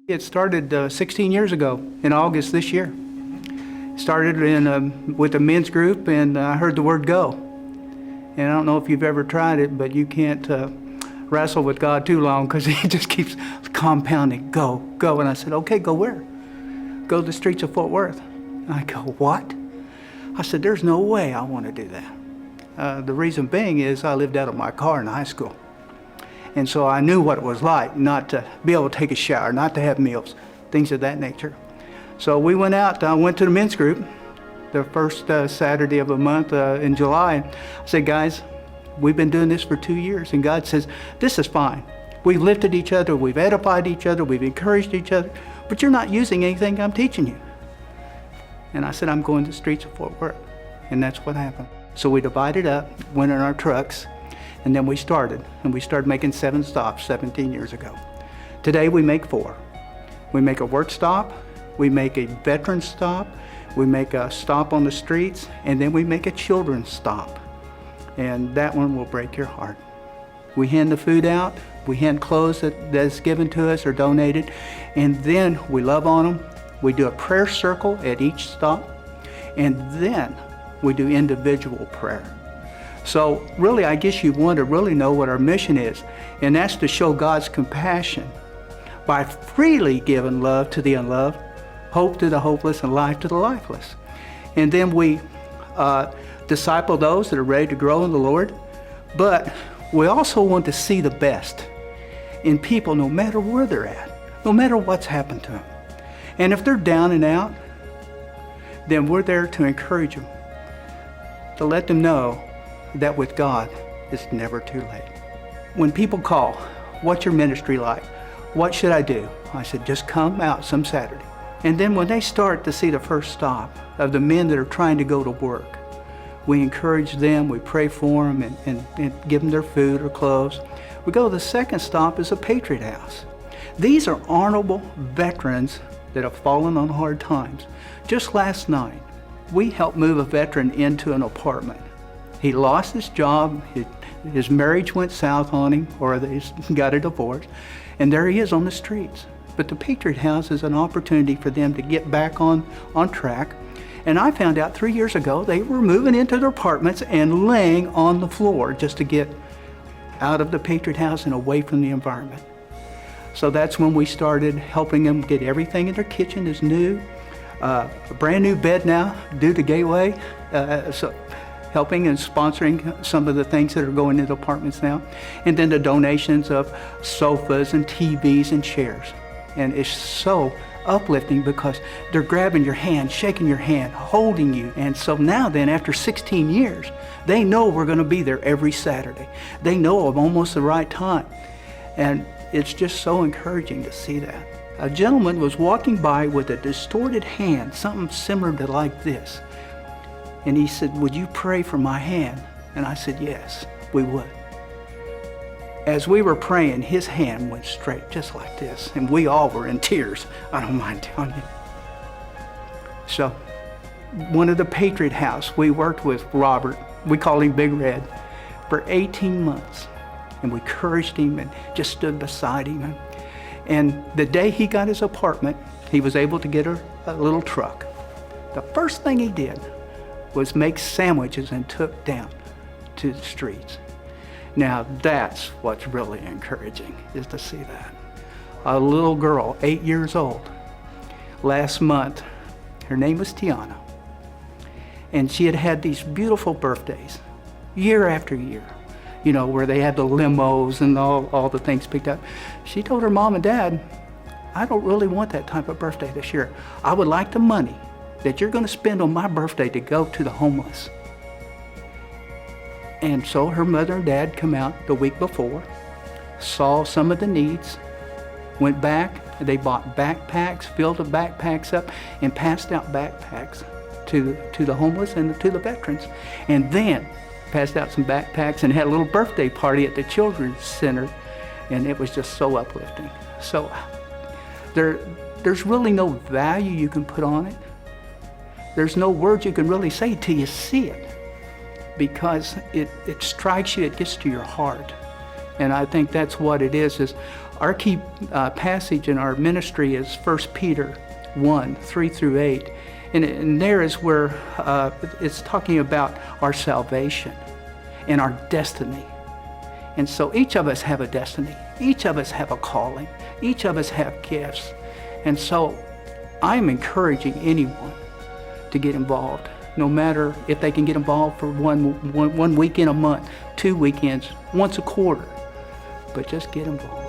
It started 16 years ago in August this year. Started with a men's group, and I heard the word go. And I don't know if you've ever tried it, but you can't wrestle with God too long because he just keeps compounding, go, go. And I said, okay, go where? Go to the streets of Fort Worth. And I go, what? I said, there's no way I want to do that. The reason being is I lived out of my car in high school. And so I knew what it was like not to be able to take a shower, not to have meals, things of that nature. So we went out, I went to the men's group, the first Saturday of the month in July. I said, guys, we've been doing this for 2 years, and God says, this is fine. We've lifted each other, we've edified each other, we've encouraged each other, but you're not using anything I'm teaching you. And I said, I'm going to the streets of Fort Worth. And that's what happened. So we divided up, went in our trucks, and then we started. And we started making 7 stops 17 years ago. Today we make 4. We make a work stop, we make a veteran stop, we make a stop on the streets, and then we make a children's stop. And that one will break your heart. We hand the food out, we hand clothes that's given to us or donated, and then we love on them. We do a prayer circle at each stop, and then we do individual prayer. So really, I guess you want to really know what our mission is, and that's to show God's compassion by freely giving love to the unloved, hope to the hopeless, and life to the lifeless. And then we disciple those that are ready to grow in the Lord, but we also want to see the best in people no matter where they're at, no matter what's happened to them. And if they're down and out, then we're there to encourage them, to let them know that with God, it's never too late. When people call, what's your ministry like? What should I do? I said, just come out some Saturday. And then when they start to see the first stop of the men that are trying to go to work, we encourage them, we pray for them, and give them their food or clothes. We go to the second stop is a Patriot House. These are honorable veterans that have fallen on hard times. Just last night, we helped move a veteran into an apartment. He lost his job, his marriage went south on him, or they got a divorce, and there he is on the streets. But the Patriot House is an opportunity for them to get back on track. And I found out 3 years ago they were moving into their apartments and laying on the floor just to get out of the Patriot House and away from the environment. So that's when we started helping them get everything in their kitchen is new. A brand new bed now due to Gateway. So helping and sponsoring some of the things that are going into apartments now. And then the donations of sofas and TVs and chairs. And it's so uplifting because they're grabbing your hand, shaking your hand, holding you. And so now then, after 16 years, they know we're going to be there every Saturday. They know of almost the right time. And it's just so encouraging to see that. A gentleman was walking by with a distorted hand, something similar to like this. And he said, would you pray for my hand? And I said, yes, we would. As we were praying, his hand went straight, just like this. And we all were in tears, I don't mind telling you. So, one of the Patriot House, we worked with Robert, we called him Big Red, for 18 months. And we encouraged him and just stood beside him. And the day he got his apartment, he was able to get a little truck. The first thing he did was make sandwiches and took down to the streets. Now that's what's really encouraging, is to see that. A little girl, 8 years old, last month, her name was Tiana, and she had had these beautiful birthdays, year after year, you know, where they had the limos and all the things picked up. She told her mom and dad, I don't really want that type of birthday this year. I would like the money that you're going to spend on my birthday to go to the homeless. And so her mother and dad come out the week before, saw some of the needs, went back, they bought backpacks, filled the backpacks up, and passed out backpacks to the homeless and to the veterans. And then passed out some backpacks and had a little birthday party at the Children's Center, and it was just so uplifting. So there's really no value you can put on it. There's no words you can really say till you see it, because it strikes you, it gets to your heart. And I think that's what it is Our key passage in our ministry is 1 Peter 1, 3 through 8. And there is where it's talking about our salvation and our destiny. And so each of us have a destiny. Each of us have a calling. Each of us have gifts. And so I'm encouraging anyone to get involved, no matter if they can get involved for one weekend a month, 2 weekends, once a quarter. But just get involved.